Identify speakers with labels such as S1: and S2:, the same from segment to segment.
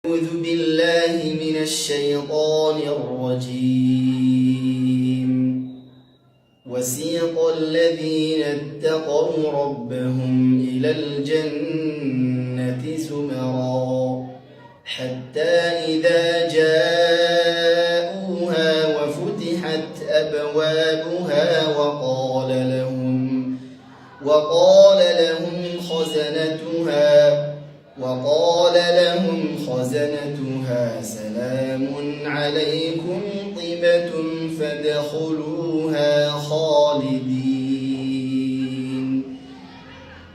S1: أعوذ بالله من الشيطان الرجيم. وسيق الذين اتقوا ربهم إلى الجنة زمرا حتى إذا جاءوها وفتحت أبوابها وقال لهم خزنتها سلام عليكم طبتم فادخلوها خالدين.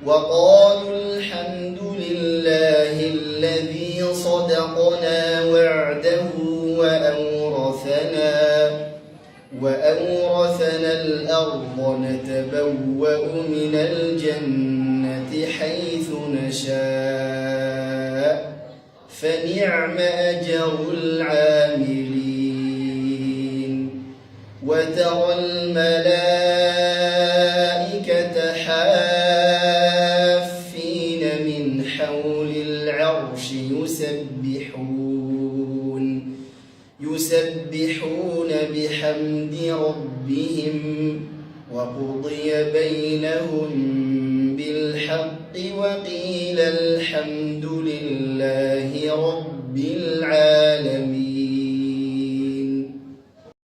S1: وقالوا الحمد لله الذي صدقنا وعده وأورثنا الأرض نتبوأ من الجنة حيث نشاء فنعم أجر العاملين. وترى الملائكة حافين من حول العرش يسبحون بحمد ربهم وقضي بينهم بالحق وقيل الحمد